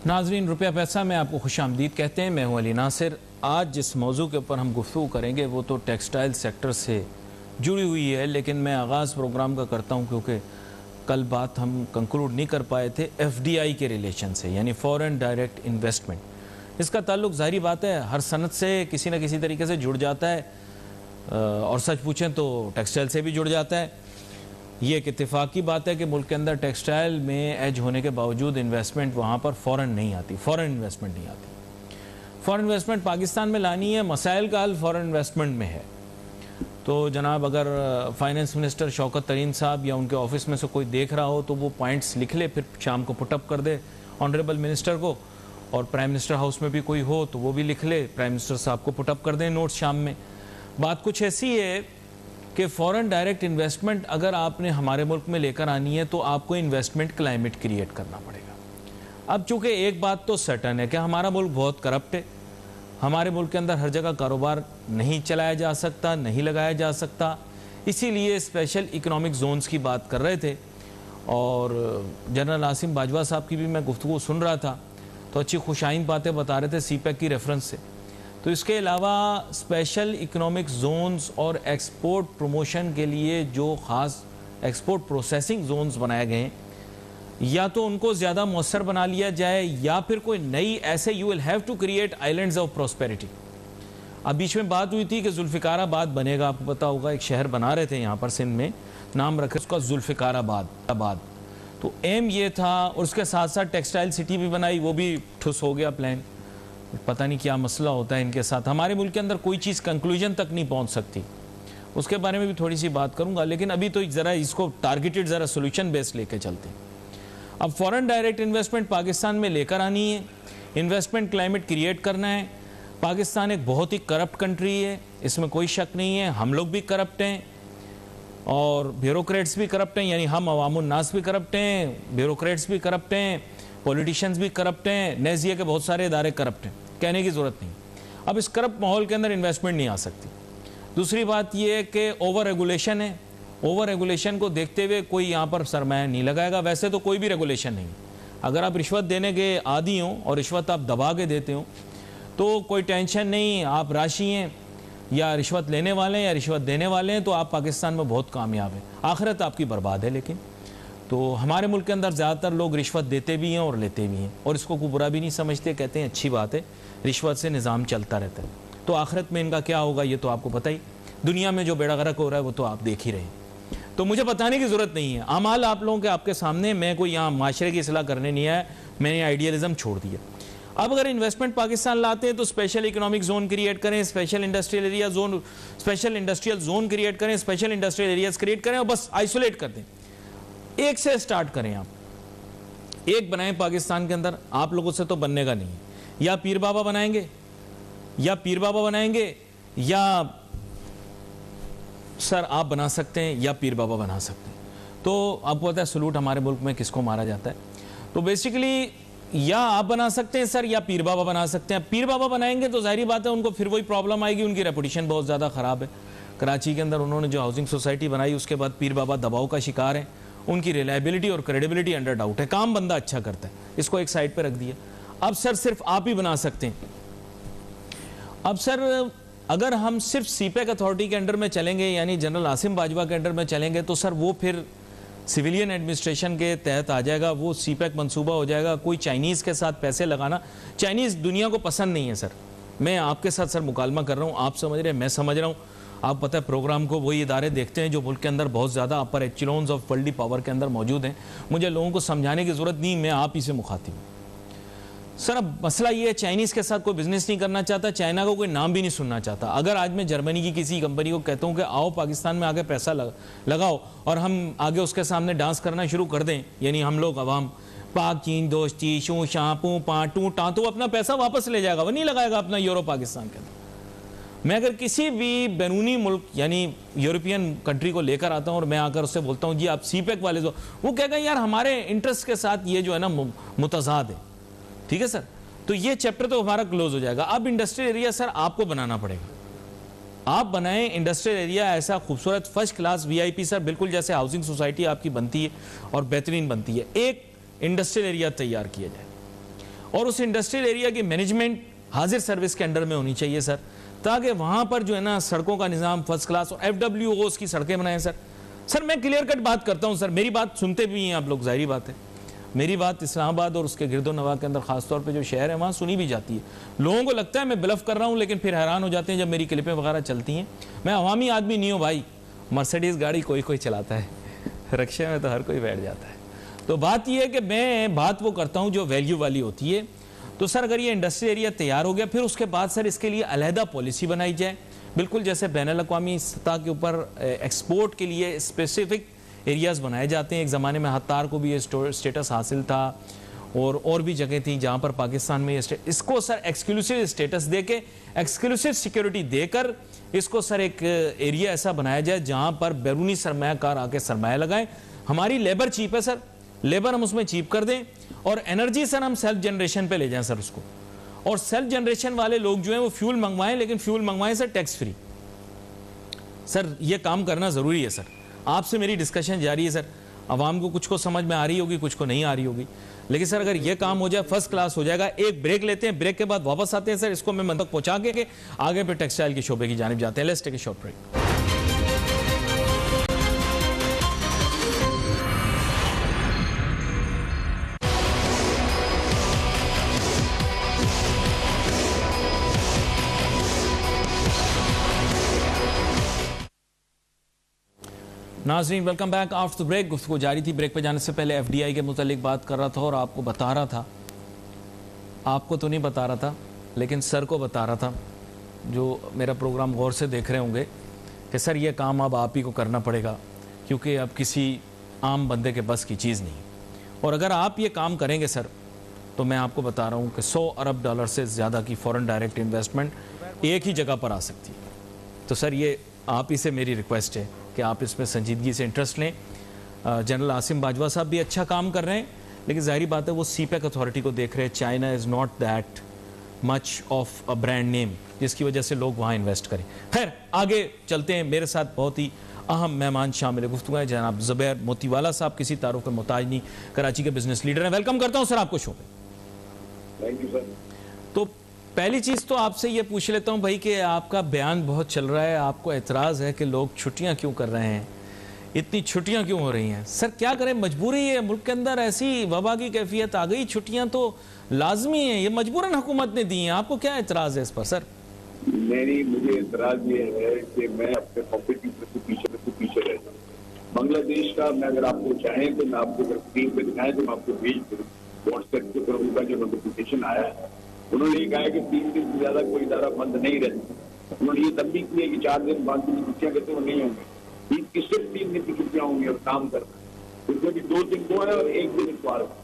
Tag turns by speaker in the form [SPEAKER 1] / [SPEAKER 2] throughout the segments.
[SPEAKER 1] नाजरीन, रुपया पैसा में आपको खुशामदीद कहते हैं। मैं हूं अली नासिर। आज जिस मौजू के ऊपर हम गुफ्तगू करेंगे वो तो टेक्सटाइल सेक्टर से जुड़ी हुई है, लेकिन मैं आगाज़ प्रोग्राम का करता हूं क्योंकि कल बात हम कंक्लूड नहीं कर पाए थे FDI के रिलेशन से, यानी फॉरेन डायरेक्ट इन्वेस्टमेंट। इसका ताल्लुक ज़ाहिर बात है हर सनत से किसी न किसी तरीके से जुड़ जाता है, और सच पूछें तो टेक्सटाइल से भी जुड़ जाता है। ये एक इत्तेफाकी बात है कि मुल्क के अंदर टेक्सटाइल में एज होने के बावजूद इन्वेस्टमेंट वहाँ पर फ़ौरन नहीं आती, फ़ौरन इन्वेस्टमेंट नहीं आती। फ़ौरन इन्वेस्टमेंट पाकिस्तान में लानी है, मसाइल का हल फ़ौरन इन्वेस्टमेंट में है। तो जनाब, अगर फाइनेंस मिनिस्टर शौकत तरीन साहब या उनके ऑफिस में से कोई देख रहा हो तो वो पॉइंट्स लिख ले, फिर शाम को पुटअप कर दे ऑनरेबल मिनिस्टर को, और प्राइम मिनिस्टर हाउस में भी कोई हो तो वो भी लिख ले, प्राइम मिनिस्टर साहब को पुटअप कर दें नोट्स शाम में। बात कुछ ऐसी है कि फ़ॉरेन डायरेक्ट इन्वेस्टमेंट अगर आपने हमारे मुल्क में लेकर आनी है तो आपको इन्वेस्टमेंट क्लाइमेट क्रिएट करना पड़ेगा। अब चूँकि एक बात तो सर्टन है कि हमारा मुल्क बहुत करप्ट है, हमारे मुल्क के अंदर हर जगह कारोबार नहीं चलाया जा सकता, नहीं लगाया जा सकता, इसीलिए स्पेशल इकनॉमिक जोन्स की बात कर रहे थे। और जनरल आसिम बाजवा साहब की भी मैं गुफ्तगू सुन रहा था तो अच्छी खुशाइन बातें बता रहे थे CPEC की रेफरेंस से। तो इसके अलावा स्पेशल इकनॉमिक जोन्स और एक्सपोर्ट प्रमोशन के लिए जो ख़ास एक्सपोर्ट प्रोसेसिंग जोन्स बनाए गए हैं, या तो उनको ज़्यादा मौसर बना लिया जाए या फिर कोई नई ऐसे you will have to create islands of prosperity. अब बीच में बात हुई थी कि जुल्फ़िकाराबाद बनेगा, आपको पता होगा एक शहर बना रहे थे यहाँ पर सिंध में, नाम रखे उसका जुल्फ़िकाराबाद। तो एम ये था, और उसके साथ साथ टेक्सटाइल सिटी भी बनाई, वो भी ठुस हो गया प्लान। पता नहीं क्या मसला होता है इनके साथ, हमारे मुल्क के अंदर कोई चीज़ कंक्लूजन तक नहीं पहुंच सकती, उसके बारे में भी थोड़ी सी बात करूंगा। लेकिन अभी तो ज़रा इसको टारगेटेड ज़रा सोल्यूशन बेस्ड लेके चलते हैं। अब फॉरेन डायरेक्ट इन्वेस्टमेंट पाकिस्तान में लेकर आनी है, इन्वेस्टमेंट क्लाइमेट क्रिएट करना है। पाकिस्तान एक बहुत ही करप्ट कंट्री है, इसमें कोई शक नहीं है। हम लोग भी करप्ट हैं और ब्यूरोक्रेट्स भी करप्ट हैं, यानी हम अवामुन नास भी करप्ट हैं, ब्यूरोक्रेट्स भी करप्ट हैं, पॉलिटिशियंस भी करप्ट हैं, नेज़िया के बहुत सारे इदारे करप्ट हैं, कहने की ज़रूरत नहीं। अब इस करप्ट माहौल के अंदर इन्वेस्टमेंट नहीं आ सकती। दूसरी बात यह है कि ओवर रेगुलेशन है, ओवर रेगुलेशन को देखते हुए कोई यहाँ पर सरमाया नहीं लगाएगा। वैसे तो कोई भी रेगुलेशन नहीं, अगर आप रिश्वत देने के आदी हों और रिश्वत आप दबा के देते हो तो कोई टेंशन नहीं, आप राशि हैं या रिश्वत लेने वाले हैं या रिश्वत देने वाले हैं तो आप पाकिस्तान में बहुत कामयाब हैं, आखिरत आपकी बर्बाद है। लेकिन तो हमारे मुल्क के अंदर ज़्यादातर लोग रिश्वत देते भी हैं और लेते भी हैं, और इसको कोई बुरा भी नहीं समझते, कहते हैं अच्छी बात है, रिश्वत से निज़ाम चलता रहता है। तो आखिरत में इनका क्या होगा ये तो आपको पता ही, दुनिया में जो बेड़ा गर्क हो रहा है वो तो आप देख ही रहे हैं, तो मुझे बताने की ज़रूरत नहीं है। अमाल आप लोगों के आपके सामने, मैं कोई यहाँ माशरे की इस्लाह करने नहीं आया, मैंने आइडियलिज्म छोड़ दिया। अब अगर इन्वेस्टमेंट पाकिस्तान लाते हैं तो स्पेशल इकोनॉमिक जोन क्रिएट करें, special industrial area zone, special industrial zone create करें, स्पेशल इंडस्ट्रियल एरियाज क्रिएट करें और बस आइसोलेट कर दें। एक से स्टार्ट करें, आप एक बनाएं पाकिस्तान के अंदर। आप लोगों से तो बनने का नहीं है, या पीर बाबा बनाएंगे या सर आप बना सकते हैं या पीर बाबा बना सकते हैं। तो आपको पता है सलूट हमारे मुल्क में किसको मारा जाता है, तो बेसिकली या आप बना सकते हैं सर या पीर बाबा बना सकते हैं। पीर बाबा बनाएंगे तो जाहिर बात है उनको फिर वही प्रॉब्लम आएगी, उनकी रेपुटेशन बहुत ज़्यादा ख़राब है। कराची के अंदर उन्होंने जो हाउसिंग सोसाइटी बनाई उसके बाद पीर बाबा दबाव का शिकार है, उनकी रिलायबिलिटी और क्रेडिबिलिटी अंडर डाउट है। काम बंदा अच्छा करता है, इसको एक साइड पे रख दिया। अब सर सिर्फ आप ही बना सकते हैं। अब सर अगर हम सिर्फ CPEC अथॉरिटी के अंडर में चलेंगे, यानी जनरल आसिम बाजवा के अंडर में चलेंगे, तो सर वो फिर सिविलियन एडमिनिस्ट्रेशन के तहत आ जाएगा, वो CPEC मंसूबा हो जाएगा। कोई चाइनीज़ के साथ पैसे लगाना, चाइनीज़ दुनिया को पसंद नहीं है सर। मैं आपके साथ सर मुकालमा कर रहा हूँ, आप समझ रहे हैं, मैं समझ रहा हूँ। आप पता है प्रोग्राम को वही इदारे देखते हैं जो मुल्क के अंदर बहुत ज़्यादा अपर एचेलॉन्स ऑफ वर्ल्ड पावर के अंदर मौजूद हैं। मुझे लोगों को समझाने की ज़रूरत नहीं, मैं आप ही से मुखातिब हूँ। सर अब मसला ये है, चाइनीज़ के साथ कोई बिजनेस नहीं करना चाहता, चाइना को कोई नाम भी नहीं सुनना चाहता। अगर आज मैं जर्मनी की किसी कंपनी को कहता हूँ कि आओ पाकिस्तान में आके पैसा लगाओ और हम आगे उसके सामने डांस करना शुरू कर दें, यानी हम लोग अवाम पाक चीन दोस्ती शू शाँ पू पा टू टा, तो अपना पैसा वापस ले जाएगा, वो नहीं लगाएगा अपना यूरो पाकिस्तान के अंदर। मैं अगर किसी भी बैरूनी मुल्क यानी यूरोपियन कंट्री को लेकर आता हूँ और मैं आकर उससे बोलता हूँ जी आप CPEC वाले जो, वो कहेगा यार हमारे इंटरेस्ट के साथ ये जो है ना मुतजाद है, ठीक है सर। तो ये चैप्टर तो हमारा क्लोज हो जाएगा। अब इंडस्ट्रियल एरिया सर आपको बनाना पड़ेगा, आप बनाएं इंडस्ट्रियल एरिया ऐसा खूबसूरत फर्स्ट क्लास VIP सर, बिल्कुल जैसे हाउसिंग सोसाइटी आपकी बनती है और बेहतरीन बनती है। एक इंडस्ट्रियल एरिया तैयार किया जाए और उस इंडस्ट्रियल एरिया की मैनेजमेंट हाजिर सर्विस के अंडर में होनी चाहिए सर, ताकि वहाँ पर जो है ना सड़कों का निज़ाम फर्स्ट क्लास और FWOs की सड़कें बनाएं सर। सर मैं क्लियर कट बात करता हूँ सर, मेरी बात सुनते भी हैं आप लोग, जाहिर बात है मेरी बात इस्लामाबाद और उसके गिरदो नवा के अंदर खासतौर पे जो शहर है वहाँ सुनी भी जाती है। लोगों को लगता है मैं ब्लफ कर रहा हूँ, लेकिन फिर हैरान हो जाते हैं जब मेरी क्लिपें वगैरह चलती हैं। मैं अवामी आदमी नहीं हूँ भाई, मर्सिडीज़ गाड़ी कोई कोई चलाता है, रिक्शे में तो हर कोई बैठ जाता है। तो बात यह है कि मैं बात वो करता हूँ जो वैल्यू वाली होती है। तो सर अगर ये इंडस्ट्री एरिया तैयार हो गया, फिर उसके बाद सर इसके लिए अलहदा पॉलिसी बनाई जाए, बिल्कुल जैसे बैनुल-अक़वामी सतह के ऊपर एक्सपोर्ट के लिए स्पेसिफिक एरियाज़ बनाए जाते हैं। एक ज़माने में हत्तार को भी ये स्टेटस हासिल था और भी जगह थी जहाँ पर पाकिस्तान में ये इसको सर एक्सक्लूसिव स्टेटस दे के, एक्सक्लूसिव सिक्योरिटी देकर इसको सर एक एरिया ऐसा बनाया जाए जहाँ पर बैरूनी सरमायाकार आके सरमाया लगाएं। हमारी लेबर चीप है सर, लेबर हम उसमें चीप कर दें, और एनर्जी सर हम सेल्फ जनरेशन पे ले जाएं सर उसको, और सेल्फ जनरेशन वाले लोग जो हैं वो फ्यूल मंगवाएं, लेकिन फ्यूल मंगवाएं सर टैक्स फ्री। सर ये काम करना ज़रूरी है सर। आपसे मेरी डिस्कशन जारी है सर, आवाम को कुछ को समझ में आ रही होगी, कुछ को नहीं आ रही होगी, लेकिन सर अगर ये काम हो जाए फर्स्ट क्लास हो जाएगा। एक ब्रेक लेते हैं, ब्रेक के बाद वापस आते हैं सर, इसको मैं मन तक पहुंचा के आगे पे टेक्सटाइल के शोबे की जानिब जाते हैं। Let's take a short break. नाज़रीन welcome back after the break. गुफ्तगू जारी थी, ब्रेक पे जाने से पहले FDI के मुतालिक बात कर रहा था और आपको बता रहा था, आपको तो नहीं बता रहा था लेकिन सर को बता रहा था, जो मेरा प्रोग्राम गौर से देख रहे होंगे, कि सर ये काम अब आप ही को करना पड़ेगा, क्योंकि अब किसी आम बंदे के बस की चीज़ नहीं। और अगर आप ये काम करेंगे सर, तो मैं आपको बता रहा हूँ कि $100 अरब से ज़्यादा की फ़ॉरेन डायरेक्ट इन्वेस्टमेंट एक ही जगह पर आ सकती है। तो सर ये आप ही से मेरी रिक्वेस्ट है कि आप इसमें संजीदगी से इंटरेस्ट लें। जनरल आसिम बाजवा साहब भी अच्छा काम कर रहे हैं, लेकिन ज़ाहिर बात है वो CPEC अथॉरिटी को देख रहे हैं। China is not that much of a brand name जिसकी वजह से लोग वहाँ इन्वेस्ट करें। खैर आगे चलते हैं, मेरे साथ बहुत ही अहम मेहमान शामिल गुफ्तगू है जनाब ज़ुबैर मोतीवाला साहब, किसी तारुफ के मोहताज नहीं, कराची के बिजनेस लीडर हैं। वेलकम करता हूँ सर आपको शो पे।
[SPEAKER 2] Thank you sir.
[SPEAKER 1] तो पहली चीज़ तो आपसे ये पूछ लेता हूँ भाई कि आपका बयान बहुत चल रहा है, आपको एतराज़ है कि लोग छुट्टियाँ क्यों कर रहे हैं, इतनी छुट्टियाँ क्यों हो रही हैं। सर क्या करें, मजबूरी है, मुल्क के अंदर ऐसी वबा की कैफियत आ गई, छुट्टियाँ तो लाजमी हैं, ये मजबूरन हुकूमत ने दी हैं। आपको क्या एतराज़ है इस पर सर?
[SPEAKER 2] मेरी मुझे एतराज़ ये है कि मैं अपने कॉम्पिटिटर से पीछे रह जाऊँ। बांग्लादेश का मैं अगर आपको चाहें तो मैं आपको अगर स्क्रीन पे दिखाएं तो मैं आपको भेज दूँ व्हाट्सएप के ऊपर उनका जो नोटिफिकेशन आया है। उन्होंने ये कहा है कि 3 दिन से ज्यादा कोई इदारा बंद नहीं रहता। उन्होंने ये तब भी किया कि 4 दिन 5 दिन की छुट्टियां कहते वो नहीं होंगी, ईद की सिर्फ 3 दिन की छुट्टियां होंगी और काम करना, उसमें भी 2 दिन को है और 1 दिन इतवार को।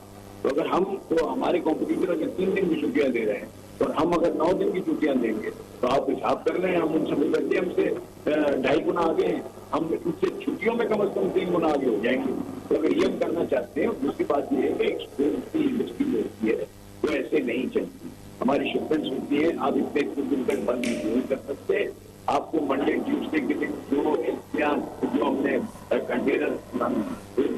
[SPEAKER 2] तो अगर हम तो हमारे कॉम्पिटिटर अगर 3 दिन की छुट्टियां दे रहे हैं और हम अगर 9 दिन की छुट्टियां देंगे तो आप हिसाब कर लें, हम उनसे गुजरते हमसे 2.5 गुना आगे हैं, हम उससे छुट्टियों में कम से कम 3 गुना आगे हो जाएंगे। तो अगर ये हम करना चाहते हैं, दूसरी बात ये है कि एक्सपोर्ट की इंडस्ट्री जो होती है वो ऐसे नहीं चलती। हमारी शिपमेंट्स होती है, आप इतने दिन तक बंद नहीं कर सकते। आपको मंडे ट्यूसडे के दिन जो हमने कंटेनर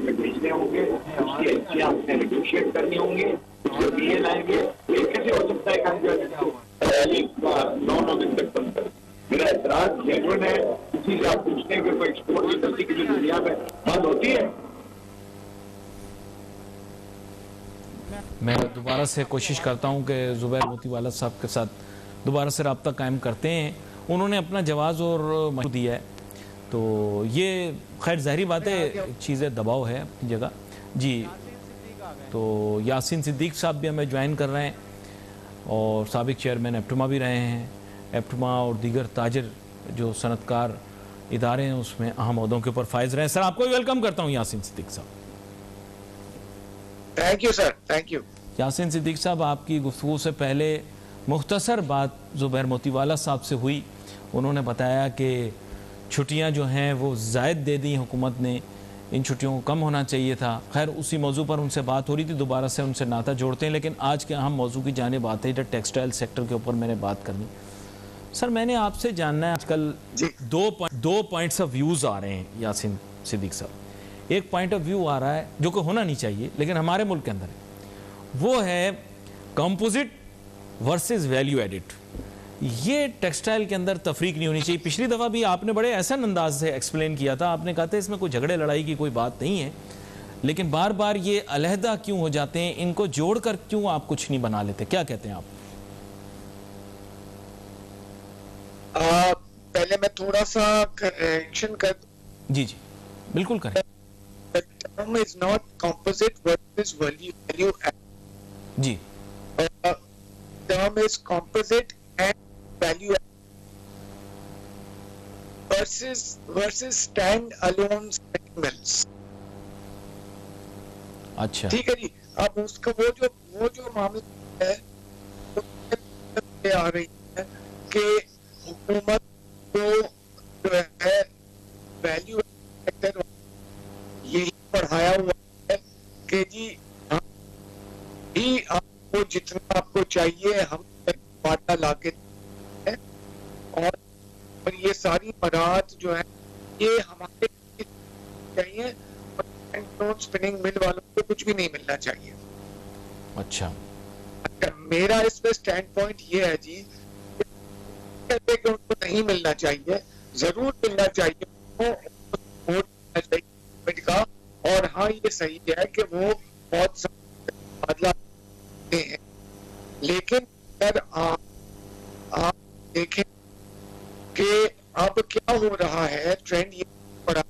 [SPEAKER 2] में भेजने होंगे उसकी एलसियां हमने नेगोशिएट करनी होंगी, उसको BA लाएंगे। तो ये कैसे हो सकता है कि 9 दिन तक बंद कर। मेरा एतराज जेन्युइन है, किसी से आप पूछते हैं कि कोई एक्सपोर्ट की गलती की दुनिया में बंद होती है।
[SPEAKER 1] मैं दोबारा से कोशिश करता हूं कि ज़ुबैर मोतीवाला साहब के साथ दोबारा से रब्ता कायम करते हैं। उन्होंने अपना जवाब और मशवरा दिया है, तो ये खैर ज़ाहिर बात है, चीज़ें दबाव है अपनी जगह जी। तो यासीन सिद्दीक साहब भी हमें ज्वाइन कर रहे हैं और साबिक चेयरमैन एप्टमा भी रहे हैं। एप्टमा और दीगर ताजर जो सनतकार इदारे हैं उसमें अहम ओहदों के ऊपर फायज रहे हैं। सर आपको भी वेलकम करता हूँ यासीन सिद्दीक साहब।
[SPEAKER 3] Thank you sir, thank you.
[SPEAKER 1] Yasin Siddique साहब, आपकी गुफ्तगू से पहले मुख्तसर बात ज़ुबैर मोतीवाला साहब से हुई। उन्होंने बताया कि छुट्टियां जो हैं वो ज़ायद दे दी हुकूमत ने, इन छुट्टियों को कम होना चाहिए था। खैर उसी मौजू पर उनसे बात हो रही थी, दोबारा से उनसे नाता जोड़ते हैं। लेकिन आज के अहम मौजू की जानिब आते हैं, टेक्सटाइल सेक्टर के ऊपर मैंने बात करनी। सर मैंने आपसे जानना है, आजकल दो पॉइंट्स ऑफ व्यूज़ आ रहे हैं यासीन सिद्दीक साहब। एक पॉइंट ऑफ व्यू आ रहा है जो कि होना नहीं चाहिए लेकिन हमारे मुल्क के अंदर है, वो है कंपोजिट वर्सेस वैल्यू एडिड, ये टेक्सटाइल के अंदर तफरीक नहीं होनी चाहिए। पिछली दफ़ा भी आपने बड़े आसान अंदाज से एक्सप्लेन किया था, आपने कहा था इसमें कोई झगड़े लड़ाई की कोई बात नहीं है, लेकिन बार बार ये अलहदा क्यों हो जाते हैं, इनको जोड़कर क्यों आप कुछ नहीं बना लेते, क्या कहते हैं आप?
[SPEAKER 3] पहले मैं थोड़ा सा करेक्शन कर,
[SPEAKER 1] जी जी बिल्कुल करें।
[SPEAKER 3] term is not composite versus value add.
[SPEAKER 1] Ji
[SPEAKER 3] Term is composite and value add versus stand alone mills.
[SPEAKER 1] अच्छा,
[SPEAKER 3] ठीक है जी। अब उसका वो जो मामला है वो आ रही है कि हुकूमत को जो है वैल्यू सेक्टर यही पढ़ाया हुआ है कि जी ही आपको जितना आपको चाहिए हम वादा ला के दें, और ये सारी मराहत जो है ये हमारे चाहिए, स्पिनिंग मिल वालों को कुछ भी नहीं मिलना चाहिए।
[SPEAKER 1] अच्छा,
[SPEAKER 3] मेरा इस पे स्टैंड पॉइंट ये है जी, कहते कि उनको नहीं मिलना चाहिए, जरूर मिलना चाहिए, वोट मिलना चाहिए का। और हाँ ये सही है कि वो बहुत बदला हैं, लेकिन अगर आप देखें कि अब क्या हो रहा है, ट्रेंड ये पड़ा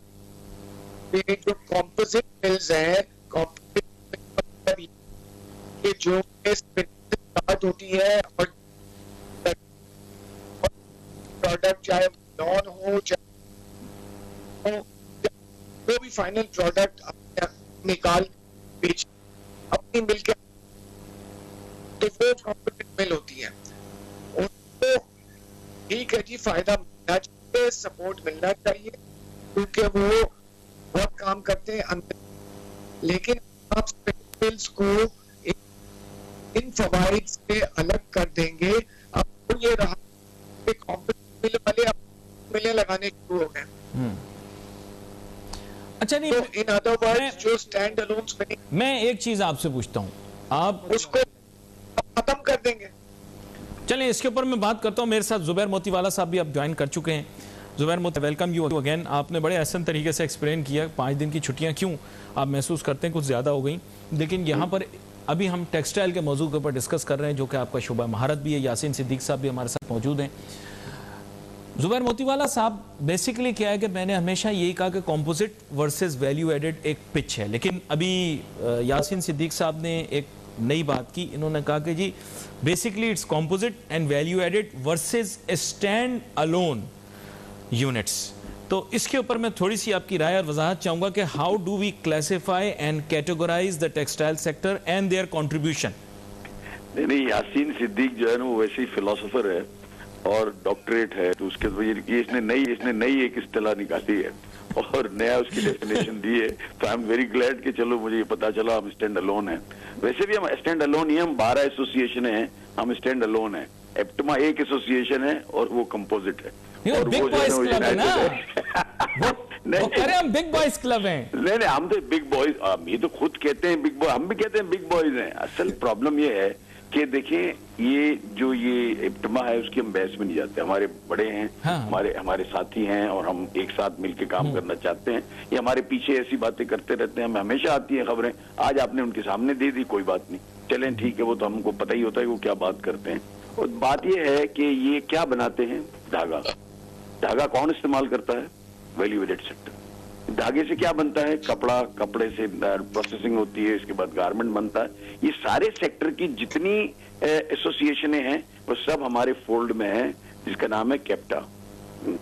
[SPEAKER 3] कि जो कॉम्पोजिट मिल्स है, कॉम्पोजिट कि जो स्टार्ट होती है और प्रोडक्ट चाहे नॉन हो चाहे वो भी फाइनल प्रोडक्ट निकाल बेच अपनी मिल के, तो वो कॉम्पोजिट मिल होती है, उनको ठीक है जी फायदा मिलना चाहिए, सपोर्ट मिलना चाहिए, क्योंकि वो बहुत काम करते हैं अंदर, लेकिन आप मिल्स को इन फवाइद से अलग कर देंगे। अब ये रहा कि कॉम्पोजिट मिल वाले मिलें लगाने शुरू हो गए।
[SPEAKER 1] अच्छा नहीं,
[SPEAKER 3] तो इन अदर वर्ड्स जो स्टैंड अलोन स्पिनिंग,
[SPEAKER 1] मैं एक चीज आपसे पूछता हूं, आप
[SPEAKER 3] उसको खत्म कर देंगे।
[SPEAKER 1] चलें इसके ऊपर मैं बात करता हूं। मेरे साथ जुबैर मोतीवाला साहब भी अब ज्वाइन कर चुके हैं। जुबैर मोती, वेलकम यू अगेन। आपने बड़े आसान तरीके से एक्सप्लेन किया 5 दिन की छुट्टियां क्यों आप महसूस करते हैं कुछ ज़्यादा हो गई, लेकिन यहाँ पर अभी हम टेक्सटाइल के मौजू के ऊपर डिस्कस कर रहे हैं, जो कि आपका शुबा महारत भी है। यासीन सिद्दीक साहब भी हमारे साथ मौजूद हैं। जुबैर मोतीवाला साहब, बेसिकली क्या है कि मैंने हमेशा यही कहा कि कॉम्पोजिट वर्सेस वैल्यू एडेड एक पिच है, लेकिन अभी यासीन सिद्दीक साहब ने एक नई बात की, इन्होंने कहा कि जी basically it's composite and value added versus stand alone units. तो इसके ऊपर मैं थोड़ी सी आपकी राय और वजाहत चाहूंगा कि how do we classify and categorise the textile sector and their contribution.
[SPEAKER 2] नहीं, यासीन सिद्दीक जो है ना वो वैसे ही फिलोसोफर है और डॉक्टरेट है, तो उसके ये इसने नई एक इस्तेलाह निकाली है और नया उसकी डेफिनेशन दी है। तो आई एम वेरी ग्लैड कि चलो मुझे ये पता चला हम स्टैंड अलोन है। वैसे भी हम स्टैंड अलोन ही, हम 12 एसोसिएशन हैं, हम स्टैंड अलोन है। एप्टमा एक एसोसिएशन है और वो कंपोजिट है।
[SPEAKER 1] और बिग बॉयज क्लब है ना, वो कह रहे हम बिग बॉयज क्लब हैं।
[SPEAKER 2] नहीं, हम तो बिग बॉयज, ये तो खुद कहते हैं बिग बॉय, हम भी कहते हैं बिग बॉयज हैं। असल प्रॉब्लम ये है कि देखें ये इप्टमा है उसकी हम बहस में नहीं जाते। हमारे बड़े हैं,
[SPEAKER 1] हाँ।
[SPEAKER 2] हमारे साथी हैं और हम एक साथ मिलकर काम करना चाहते हैं। ये हमारे पीछे ऐसी बातें करते रहते हैं, हमें हमेशा आती हैं खबरें। आज आपने उनके सामने दे दी, कोई बात नहीं, चलें ठीक है, वो तो हमको पता ही होता है वो क्या बात करते हैं। और बात ये है कि ये क्या बनाते हैं, धागा कौन इस्तेमाल करता है, वैल्यू एडेड सेक्टर। धागे से क्या बनता है, कपड़ा, कपड़े से प्रोसेसिंग होती है, इसके बाद गारमेंट बनता है। ये सारे सेक्टर की जितनी एसोसिएशनें हैं वो सब हमारे फोल्ड में है, जिसका नाम है capita,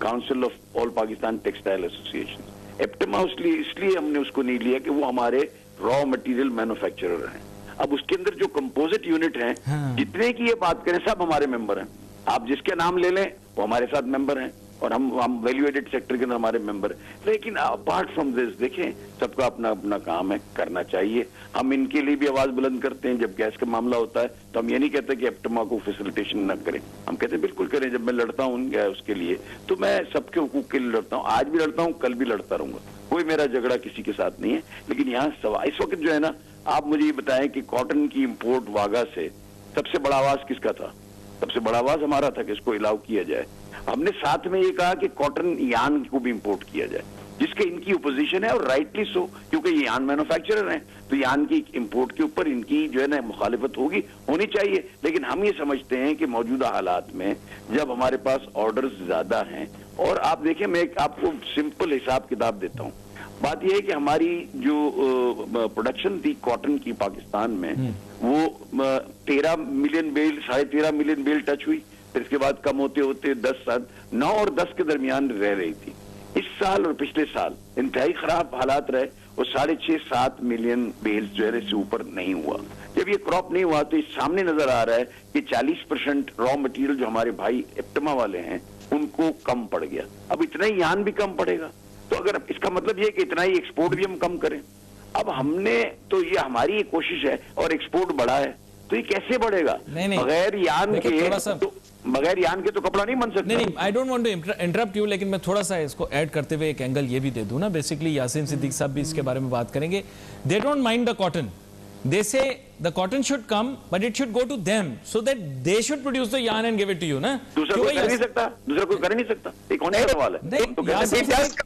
[SPEAKER 2] council of all Pakistan textile association. एप्टमा इसलिए हमने उसको नहीं लिया कि वो हमारे रॉ मटेरियल मैन्युफैक्चरर हैं। अब उसके अंदर जो कंपोजिट यूनिट हैं,
[SPEAKER 1] हाँ।
[SPEAKER 2] जितने की ये बात करें सब हमारे मेंबर हैं। आप जिसके नाम ले लें वो हमारे साथ मेंबर हैं और हम वैल्यू एडेड सेक्टर के अंदर हमारे मेंबर। लेकिन अपार्ट फ्रॉम दिस देखें, सबका अपना अपना काम है, करना चाहिए। हम इनके लिए भी आवाज बुलंद करते हैं। जब गैस का मामला होता है तो हम ये नहीं कहते कि एप्टमा को फैसिलिटेशन न करें, हम कहते हैं बिल्कुल करें। जब मैं लड़ता हूँ उसके लिए तो मैं सबके हुकूक के लिए लड़ता हूँ, आज भी लड़ता हूँ, कल भी लड़ता रहूंगा। कोई मेरा झगड़ा किसी के साथ नहीं है। लेकिन यहाँ सवाल इस वक्त जो है ना, आप मुझे ये बताएं कि कॉटन की इंपोर्ट वागा से
[SPEAKER 4] सबसे बड़ा आवाज किसका था? सबसे बड़ा आवाज हमारा था कि इसको अलाउ किया जाए। हमने साथ में ये कहा कि कॉटन यान को भी इंपोर्ट किया जाए, जिसके इनकी ओपोजिशन है और राइटली सो, क्योंकि ये यान मैन्युफैक्चरर हैं, तो यान की इंपोर्ट के ऊपर इनकी जो है ना मुखालिफत होनी चाहिए। लेकिन हम ये समझते हैं कि मौजूदा हालात में जब हमारे पास ऑर्डर्स ज्यादा हैं, और आप देखें, मैं एक आपको सिंपल हिसाब किताब देता हूं। बात यह है कि हमारी जो प्रोडक्शन थी कॉटन की पाकिस्तान में, वो 13 million bale, 13.5 million bale touch हुई, फिर इसके बाद कम होते होते 9 और 10 के दरमियान रह रही थी। इस साल और पिछले साल इंतहाई खराब हालात रहे और 6.5-7 मिलियन बेल्स जो है इससे ऊपर नहीं हुआ। जब ये क्रॉप नहीं हुआ तो इस सामने नजर आ रहा है कि 40% रॉ मटेरियल जो हमारे भाई इप्टमा वाले हैं उनको कम पड़ गया। अब इतना ही यान भी कम पड़ेगा, तो अगर इसका मतलब ये कि इतना ही एक्सपोर्ट भी हम कम करें। अब हमने तो ये हमारी एक कोशिश है और एक्सपोर्ट बढ़ा है, तो ये कैसे बढ़ेगा? बगैर यान के बगैर यान के तो कपड़ा नहीं बन सकता।
[SPEAKER 1] नहीं, I don't want to interrupt you, लेकिन मैं थोड़ा सा इसको ऐड करते हुए एक एंगल ये भी दे दूं ना। बेसिकली यासीन सिद्दीक साहब भी इसके बारे में बात करेंगे। They don't mind the cotton, they say the cotton should come but it should go to them so that they should produce the yarn and give it to you ना।
[SPEAKER 4] दूसरा कोई कर नहीं सकता, दूसरा कोई कर नहीं सकता, एक होने का सवाल है।
[SPEAKER 1] तो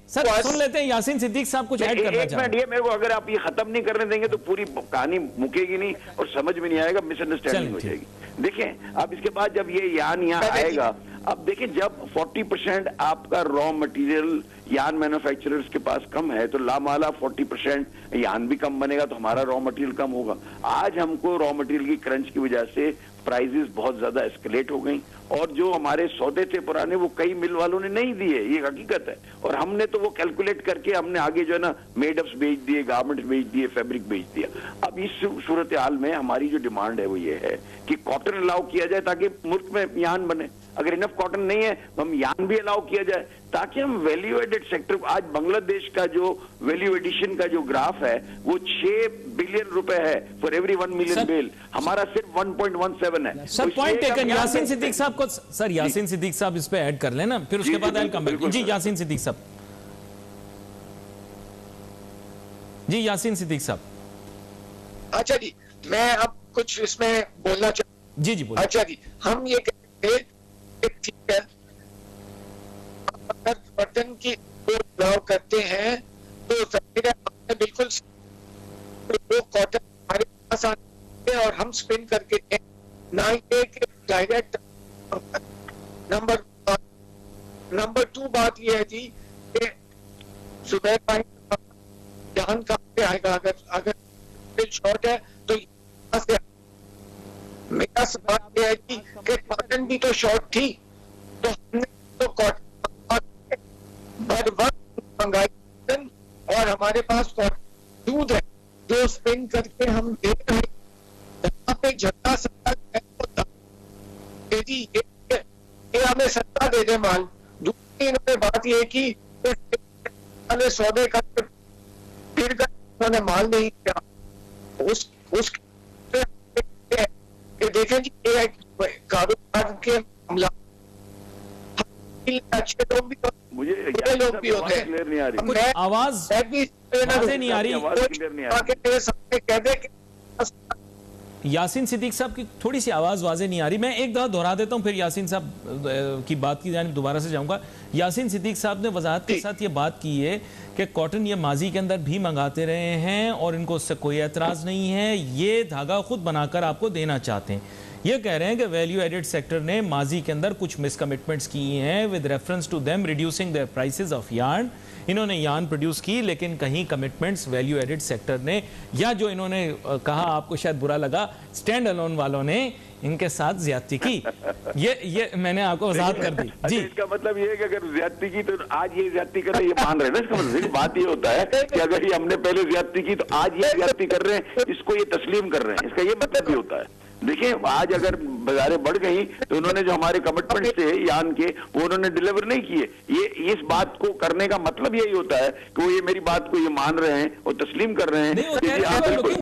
[SPEAKER 1] सर सुन लेते हैं यासीन सिद्दीक साहब कुछ ऐड करना चाहते हैं।
[SPEAKER 4] ये मेरे को अगर आप ये खत्म नहीं करने देंगे तो पूरी कहानी मुकेगी नहीं और समझ में नहीं आएगा, मिसअंडरस्टैंडिंग हो जाएगी। देखें, अब इसके बाद जब ये यान यहाँ आएगा, अब देखिए जब 40% आपका रॉ मटेरियल यान मैन्युफैक्चरर्स के पास कम है तो लामाला 40% यान भी कम बनेगा, तो हमारा रॉ मटेरियल कम होगा। आज हमको रॉ मटेरियल की क्रंच की वजह से प्राइजेस बहुत ज्यादा एस्केलेट हो गई, और जो हमारे सौदे थे पुराने वो कई मिल वालों ने नहीं दिए, ये हकीकत है। और हमने तो वो कैलकुलेट करके हमने आगे जो है ना मेडअप्स बेच दिए, गारमेंट्स बेच दिए, फैब्रिक बेच दिया। अब इस सूरत हाल में हमारी जो डिमांड है वो ये है कि कॉटन अलाउ किया जाए ताकि मुल्क में यान बने। अगर इनफ कॉटन नहीं है तो हम यान भी अलाउ किया जाए ताकि हम वैल्यू एडेड सेक्टर। आज बांग्लादेश का जो वैल्यू एडिशन का जो ग्राफ है वो 6 बिलियन रुपए है फॉर एवरी 1 मिलियन बेल, हमारा सिर्फ 1.17 है।
[SPEAKER 1] Sir point taken. Yasin Siddique साहब को, सर यासीन सिद्दीक साहब इस पे ऐड कर लेना, फिर उसके बाद आई कम बैक। जी यासीन सिद्दीक साहब। जी यासीन सिद्दीक साहब।
[SPEAKER 3] अच्छा जी, मैं अब कुछ इसमें बोलना चाहता।
[SPEAKER 1] जी बोलिए।
[SPEAKER 3] अच्छा जी, हम ये कहते हैं ठीक है, अगर बर्तन की अलाउ करते हैं तो बिल्कुल वो कॉटन हमारे पास आते हैं और हम स्पिन करके दें, ना ये कि डायरेक्ट। नंबर 2 बात ये है जी कि सुबह टाइम ध्यान कहाँ से आएगा? अगर शॉर्ट है तो मेरा सवाल यह है कि कॉटन भी तो शॉर्ट थी, तो हमने तो कॉटन मंगाई और हमारे पास कॉटन दूध है जो स्पिन करके हम दे रहे हैं। जहाँ पे झगड़ा सस्ता है जी, ये हमें सस्ता दे दे माल। दूसरी इन्होंने बात ये की वाले सौदे का फिर उन्होंने माल नहीं किया, उस देखें जी कारोबार के मामला अच्छे लोग भी,
[SPEAKER 4] मुझे
[SPEAKER 3] लोग भी होते हैं।
[SPEAKER 4] क्लियर नहीं आ रही
[SPEAKER 1] आवाज नहीं आ रही।
[SPEAKER 3] मेरे सामने कह दे कि
[SPEAKER 1] यासीन सिद्दीक साहब की थोड़ी सी आवाज वाजे नहीं आ रही। मैं एक दफा दोहरा देता हूं, फिर यासीन साहब की बात की जानिब दोबारा से जाऊंगा। यासीन सिद्दीक साहब ने वजाहत के साथ ये बात की है कि कॉटन ये माजी के अंदर भी मंगाते रहे हैं और इनको उससे कोई एतराज नहीं है, ये धागा खुद बनाकर आपको देना चाहते हैं। ये कह रहे हैं कि वैल्यू एडेड सेक्टर ने माजी के अंदर कुछ मिसकमिटमेंट्स की हैं with reference to them reducing their prices of yarn. इन्होंने यार्न प्रोड्यूस की लेकिन कहीं कमिटमेंट्स वैल्यू एडेड सेक्टर ने, या जो इन्होंने कहा आपको शायद बुरा लगा, स्टैंड अलोन वालों ने इनके साथ ज्यादती की। ये मैंने आपको वजाहत कर दी जी।
[SPEAKER 4] इसका मतलब ये है कि अगर ज्यादती की तो आज ये ज्यादती कर रहे हैं, ये मान रहे हैं ना। इसका मतलब बात ये होता है कि अगर ये हमने पहले ज्यादती की तो आज ये ज्यादती कर रहे हैं, इसको ये तस्लीम कर रहे हैं, इसका ये मतलब भी होता है। देखिए आज अगर बाजारें बढ़ गई तो उन्होंने जो हमारे कमिटमेंट थे यान के वो उन्होंने डिलीवर नहीं किए। ये इस बात को करने का मतलब यही होता है कि वो ये मेरी बात को ये मान रहे हैं और तस्लीम कर रहे हैं।